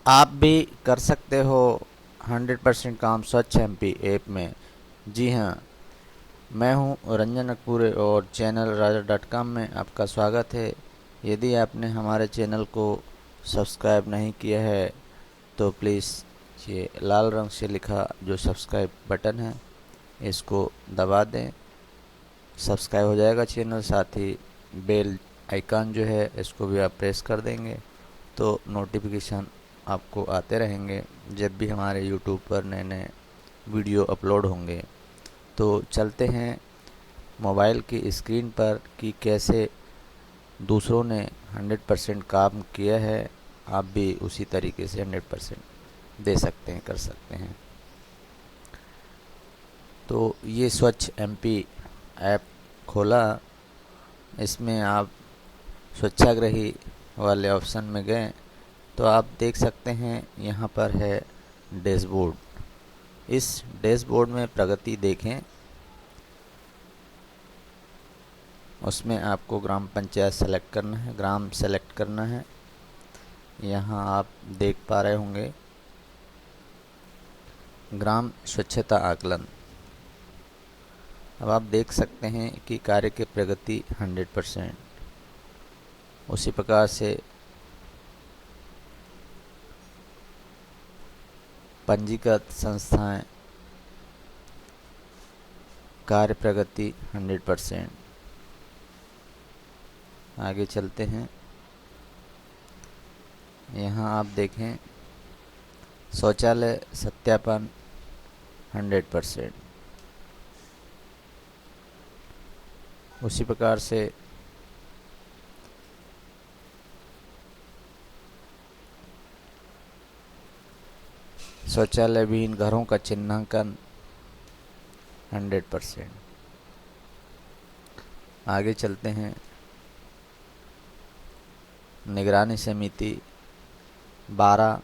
आप भी कर सकते हो 100% काम स्वच्छ एमपी ऐप में। जी हाँ, मैं हूँ रंजन अकपुरे और चैनल राजा.com में आपका स्वागत है। यदि आपने हमारे चैनल को सब्सक्राइब नहीं किया है तो प्लीज़ ये लाल रंग से लिखा जो सब्सक्राइब बटन है इसको दबा दें। सब्सक्राइब हो जाएगा चैनल, साथ ही बेल आइकन जो है इसको भी आप प्रेस कर देंगे तो नोटिफिकेशन आपको आते रहेंगे जब भी हमारे यूट्यूब पर नए नए वीडियो अपलोड होंगे। तो चलते हैं मोबाइल की स्क्रीन पर कि कैसे दूसरों ने 100% काम किया है, आप भी उसी तरीके से 100% दे सकते हैं, कर सकते हैं। तो ये स्वच्छ एमपी ऐप खोला, इसमें आप स्वच्छाग्रही वाले ऑप्शन में गए तो आप देख सकते हैं यहाँ पर है डैशबोर्ड। इस डैशबोर्ड में प्रगति देखें, उसमें आपको ग्राम पंचायत सेलेक्ट करना है, ग्राम सेलेक्ट करना है। यहाँ आप देख पा रहे होंगे ग्राम स्वच्छता आकलन। अब आप देख सकते हैं कि कार्य की प्रगति 100%। उसी प्रकार से पंजीकृत संस्थाएं, कार्य प्रगति 100%। आगे चलते हैं, यहाँ आप देखें शौचालय सत्यापन 100%। उसी प्रकार से शौचालय विहीन घरों का चिन्हांकन 100%। आगे चलते हैं, निगरानी समिति 12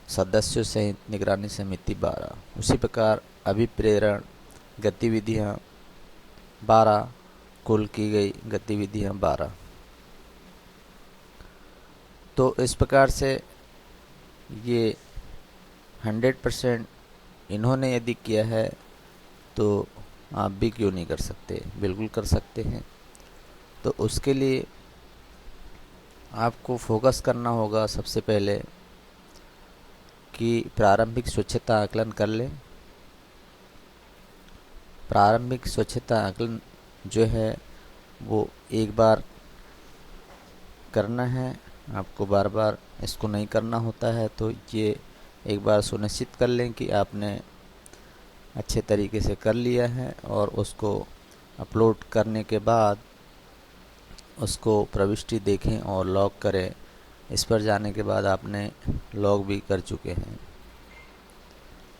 सदस्यों सहित निगरानी समिति 12। उसी प्रकार अभिप्रेरण गतिविधियाँ 12, कुल की गई गतिविधियाँ 12। तो इस प्रकार से ये 100% इन्होंने यदि किया है तो आप भी क्यों नहीं कर सकते, बिल्कुल कर सकते हैं। तो उसके लिए आपको फोकस करना होगा सबसे पहले कि प्रारंभिक स्वच्छता आकलन कर लें। प्रारंभिक स्वच्छता आकलन जो है वो एक बार करना है, आपको बार बार इसको नहीं करना होता है। तो ये एक बार सुनिश्चित कर लें कि आपने अच्छे तरीके से कर लिया है और उसको अपलोड करने के बाद उसको प्रविष्टि देखें और लॉग करें। इस पर जाने के बाद आपने लॉग भी कर चुके हैं।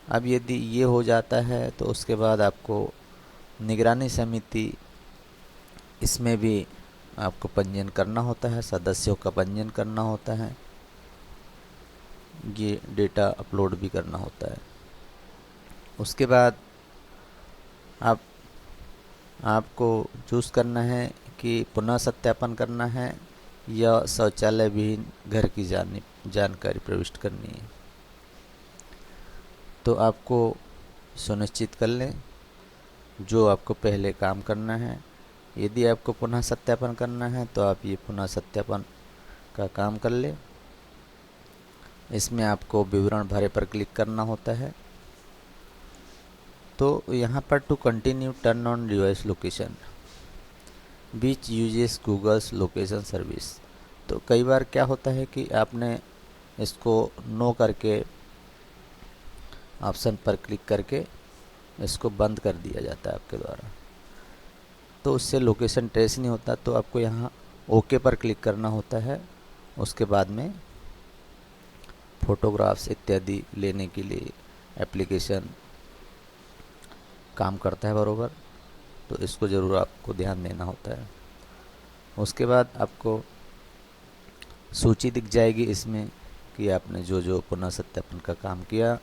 अब यदि ये हो जाता है तो उसके बाद आपको निगरानी समिति, इसमें भी आपको पंजीयन करना होता है, सदस्यों का पंजीयन करना होता है, ये डेटा अपलोड भी करना होता है। उसके बाद आपको चूज़ करना है कि पुनः सत्यापन करना है या शौचालय विहीन घर की जानकारी प्रविष्ट करनी है। तो आपको सुनिश्चित कर लें जो आपको पहले काम करना है। यदि आपको पुनः सत्यापन करना है तो आप ये पुनः सत्यापन का काम कर लें। इसमें आपको विवरण भरे पर क्लिक करना होता है। तो यहाँ पर to continue turn on device location which uses Google's location service. तो कई बार क्या होता है कि आपने इसको नो करके ऑप्शन पर क्लिक करके इसको बंद कर दिया जाता है आपके द्वारा, तो उससे लोकेशन ट्रेस नहीं होता। तो आपको यहाँ ओके पर क्लिक करना होता है। उसके बाद में फोटोग्राफ्स इत्यादि लेने के लिए एप्लीकेशन काम करता है बरोबर, तो इसको ज़रूर आपको ध्यान देना होता है। उसके बाद आपको सूची दिख जाएगी इसमें कि आपने जो जो पुनः सत्यापन का काम किया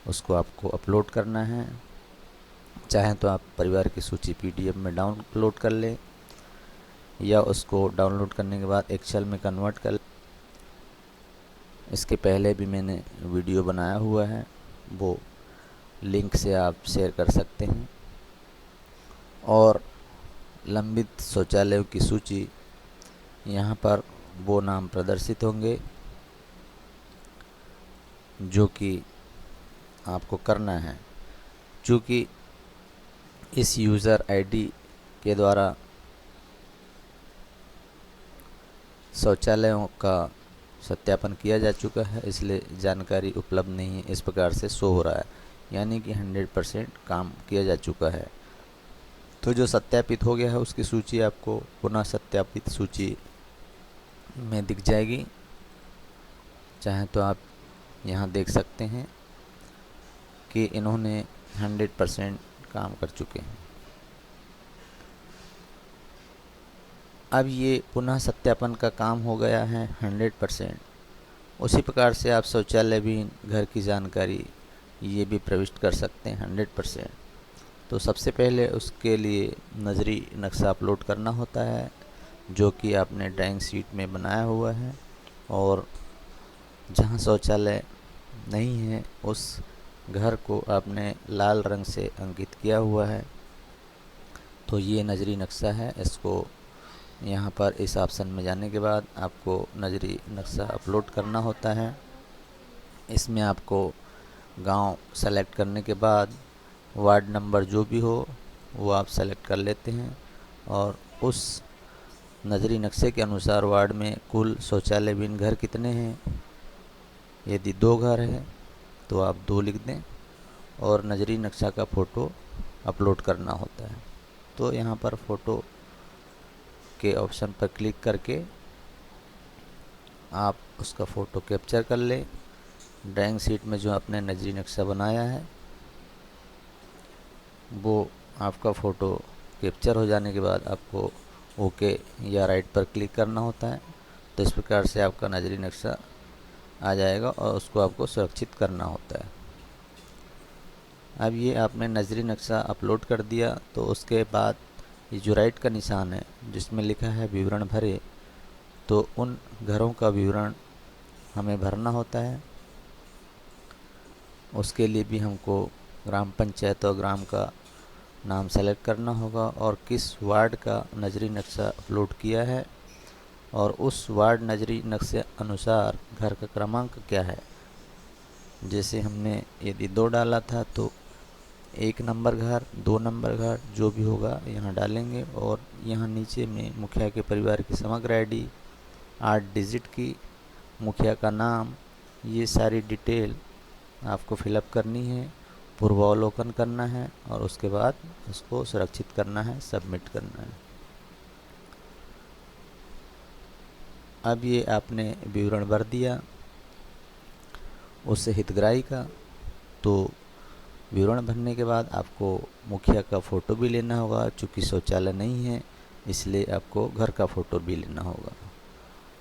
उसको आपको अपलोड करना है। चाहें तो आप परिवार की सूची PDF में डाउनलोड कर लें या उसको डाउनलोड करने के बाद एक्सेल में कन्वर्ट कर लें। इसके पहले भी मैंने वीडियो बनाया हुआ है, वो लिंक से आप शेयर कर सकते हैं। और लंबित शौचालयों की सूची, यहाँ पर वो नाम प्रदर्शित होंगे जो कि आपको करना है। चूँकि इस यूज़र आईडी के द्वारा शौचालयों का सत्यापन किया जा चुका है, इसलिए जानकारी उपलब्ध नहीं है, इस प्रकार से शो हो रहा है, यानी कि 100% काम किया जा चुका है। तो जो सत्यापित हो गया है उसकी सूची आपको पुनः सत्यापित सूची में दिख जाएगी। चाहे तो आप यहाँ देख सकते हैं कि इन्होंने 100% काम कर चुके हैं। अब ये पुनः सत्यापन का काम हो गया है 100%। उसी प्रकार से आप शौचालय भी घर की जानकारी ये भी प्रविष्ट कर सकते हैं 100%। तो सबसे पहले उसके लिए नज़री नक्शा अपलोड करना होता है, जो कि आपने ड्राइंग शीट में बनाया हुआ है, और जहाँ शौचालय नहीं है उस घर को आपने लाल रंग से अंकित किया हुआ है। तो ये नज़री नक्शा है। इसको यहाँ पर इस ऑप्शन में जाने के बाद आपको नज़री नक्शा अपलोड करना होता है। इसमें आपको गांव सेलेक्ट करने के बाद वार्ड नंबर जो भी हो वो आप सेलेक्ट कर लेते हैं, और उस नज़री नक्शे के अनुसार वार्ड में कुल शौचालय विहीन घर कितने हैं। यदि 2 घर हैं तो आप 2 लिख दें, और नज़री नक्शा का फ़ोटो अपलोड करना होता है। तो यहाँ पर फ़ोटो के ऑप्शन पर क्लिक करके आप उसका फ़ोटो कैप्चर कर लें। ड्राइंग शीट में जो आपने नज़री नक्शा बनाया है वो आपका फ़ोटो कैप्चर हो जाने के बाद आपको ओके या राइट पर क्लिक करना होता है। तो इस प्रकार से आपका नज़री नक्शा आ जाएगा और उसको आपको सुरक्षित करना होता है। अब ये आपने नज़री नक्शा अपलोड कर दिया, तो उसके बाद ये जो राइट का निशान है जिसमें लिखा है विवरण भरे, तो उन घरों का विवरण हमें भरना होता है। उसके लिए भी हमको ग्राम पंचायत और ग्राम का नाम सेलेक्ट करना होगा, और किस वार्ड का नज़री नक्शा अपलोड किया है, और उस वार्ड नज़री नक्शे अनुसार घर का क्रमांक क्या है। जैसे हमने यदि 2 डाला था तो 1 नंबर घर, 2 नंबर घर जो भी होगा यहाँ डालेंगे, और यहाँ नीचे में मुखिया के परिवार की समग्र आईडी 8 डिजिट की, मुखिया का नाम, ये सारी डिटेल आपको फिलअप करनी है, पूर्वावलोकन करना है, और उसके बाद उसको सुरक्षित करना है, सबमिट करना है। अब ये आपने विवरण भर दिया उस हितग्राही का। तो विवरण भरने के बाद आपको मुखिया का फ़ोटो भी लेना होगा, चूँकि शौचालय नहीं है इसलिए आपको घर का फ़ोटो भी लेना होगा।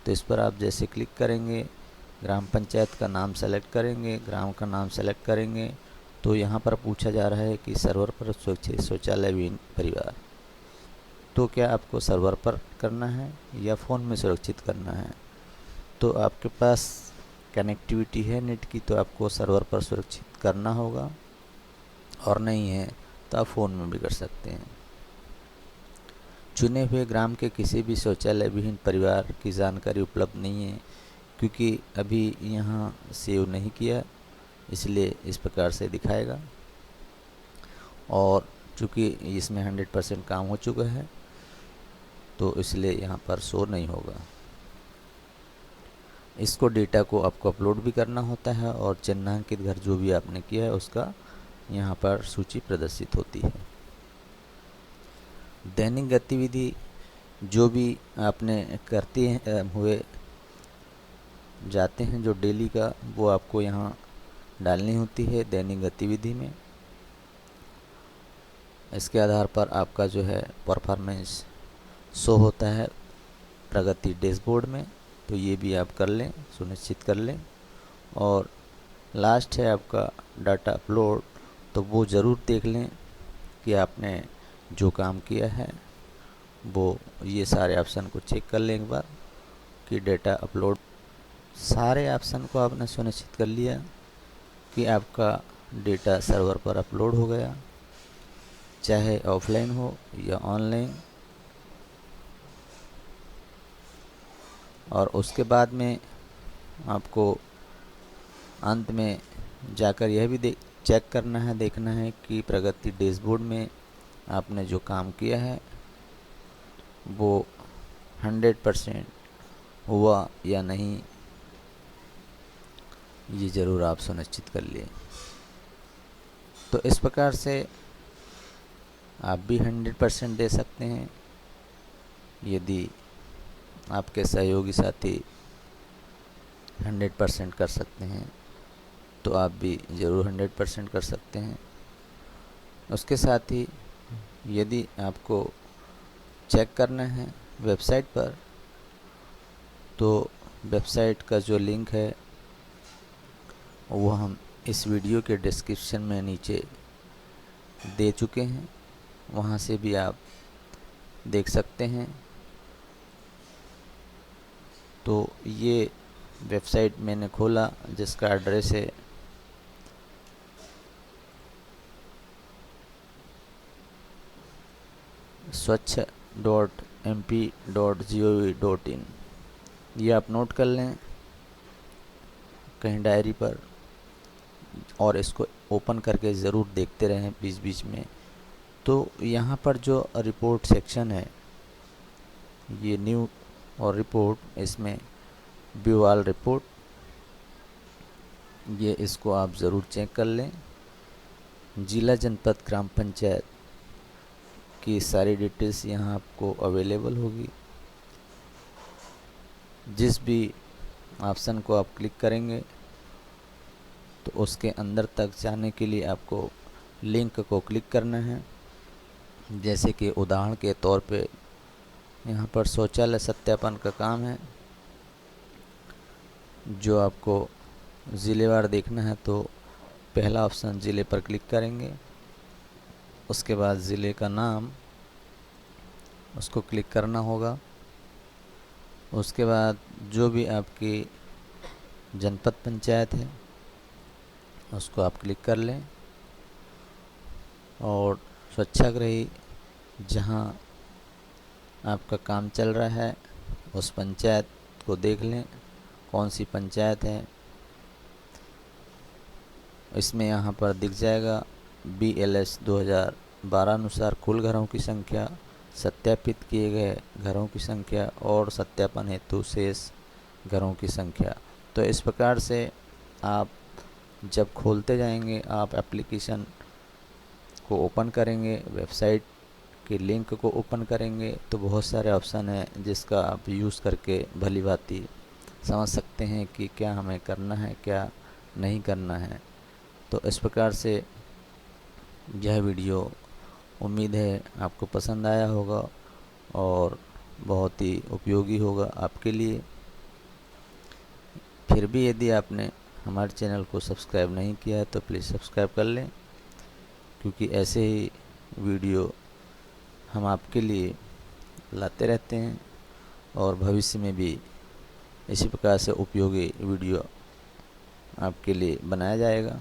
तो इस पर आप जैसे क्लिक करेंगे, ग्राम पंचायत का नाम सेलेक्ट करेंगे, ग्राम का नाम सेलेक्ट करेंगे, तो यहाँ पर पूछा जा रहा है कि सर्वर पर सुरक्षित शौचालय विहीन परिवार। तो क्या आपको सर्वर पर करना है या फ़ोन में सुरक्षित करना है। तो आपके पास कनेक्टिविटी है नेट की तो आपको सर्वर पर सुरक्षित करना होगा, और नहीं है तो आप फ़ोन में भी कर सकते हैं। चुने हुए ग्राम के किसी भी शौचालय विहीन परिवार की जानकारी उपलब्ध नहीं है, क्योंकि अभी यहाँ सेव नहीं किया, इसलिए इस प्रकार से दिखाएगा। और चूँकि इसमें 100% काम हो चुका है तो इसलिए यहाँ पर शो नहीं होगा। इसको डेटा को आपको अपलोड भी करना होता है, और चिन्हांकित घर जो भी आपने किया है उसका यहाँ पर सूची प्रदर्शित होती है। दैनिक गतिविधि जो भी आपने करते हुए जाते हैं, जो डेली का, वो आपको यहाँ डालनी होती है दैनिक गतिविधि में। इसके आधार पर आपका जो है परफॉर्मेंस शो होता है प्रगति डैशबोर्ड में। तो ये भी आप कर लें, सुनिश्चित कर लें। और लास्ट है आपका डाटा अपलोड, तो वो ज़रूर देख लें कि आपने जो काम किया है वो ये सारे ऑप्शन को चेक कर लें एक बार कि डेटा अपलोड सारे ऑप्शन को आपने सुनिश्चित कर लिया कि आपका डेटा सर्वर पर अपलोड हो गया, चाहे ऑफलाइन हो या ऑनलाइन। और उसके बाद में आपको अंत में जाकर यह भी चेक करना है, देखना है कि प्रगति डैशबोर्ड में आपने जो काम किया है वो 100% हुआ या नहीं, ये ज़रूर आप सुनिश्चित कर लिए। तो इस प्रकार से आप भी 100% दे सकते हैं। यदि आपके सहयोगी साथी 100% कर सकते हैं तो आप भी ज़रूर 100% कर सकते हैं। उसके साथ ही यदि आपको चेक करना है वेबसाइट पर, तो वेबसाइट का जो लिंक है वो हम इस वीडियो के डिस्क्रिप्शन में नीचे दे चुके हैं, वहाँ से भी आप देख सकते हैं। तो ये वेबसाइट मैंने खोला जिसका एड्रेस है swachh.mp.gov.in। ये आप नोट कर लें कहीं डायरी पर और इसको ओपन करके ज़रूर देखते रहें बीच बीच में। तो यहाँ पर जो रिपोर्ट सेक्शन है, ये न्यू और रिपोर्ट, इसमें व्यू ऑल रिपोर्ट, ये इसको आप ज़रूर चेक कर लें। जिला जनपद ग्राम पंचायत की सारी डिटेल्स यहाँ आपको अवेलेबल होगी। जिस भी ऑप्शन को आप क्लिक करेंगे तो उसके अंदर तक जाने के लिए आपको लिंक को क्लिक करना है। जैसे कि उदाहरण के तौर पे यहाँ पर शौचालय सत्यापन का काम है, जो आपको ज़िलेवार देखना है तो पहला ऑप्शन ज़िले पर क्लिक करेंगे। उसके बाद ज़िले का नाम, उसको क्लिक करना होगा। उसके बाद जो भी आपकी जनपद पंचायत है उसको आप क्लिक कर लें और स्वच्छाग्रही जहाँ आपका काम चल रहा है उस पंचायत को देख लें, कौन सी पंचायत है। इसमें यहाँ पर दिख जाएगा BLS 2012 अनुसार कुल घरों की संख्या, सत्यापित किए गए घरों की संख्या और सत्यापन हेतु शेष घरों की संख्या। तो इस प्रकार से आप जब खोलते जाएंगे, आप एप्लीकेशन को ओपन करेंगे, वेबसाइट के लिंक को ओपन करेंगे तो बहुत सारे ऑप्शन हैं जिसका आप यूज़ करके भली भांति समझ सकते हैं कि क्या हमें करना है, क्या नहीं करना है। तो इस प्रकार से यह वीडियो उम्मीद है आपको पसंद आया होगा और बहुत ही उपयोगी होगा आपके लिए। फिर भी यदि आपने हमारे चैनल को सब्सक्राइब नहीं किया है तो प्लीज़ सब्सक्राइब कर लें, क्योंकि ऐसे ही वीडियो हम आपके लिए लाते रहते हैं और भविष्य में भी इसी प्रकार से उपयोगी वीडियो आपके लिए बनाया जाएगा।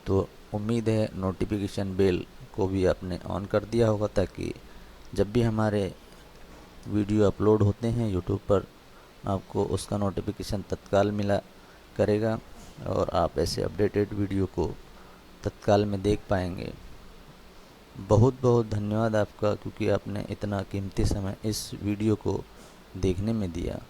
तो उम्मीद है नोटिफिकेशन बेल को भी आपने ऑन कर दिया होगा, ताकि जब भी हमारे वीडियो अपलोड होते हैं यूट्यूब पर आपको उसका नोटिफिकेशन तत्काल मिला करेगा और आप ऐसे अपडेटेड वीडियो को तत्काल में देख पाएंगे। बहुत बहुत धन्यवाद आपका, क्योंकि आपने इतना कीमती समय इस वीडियो को देखने में दिया।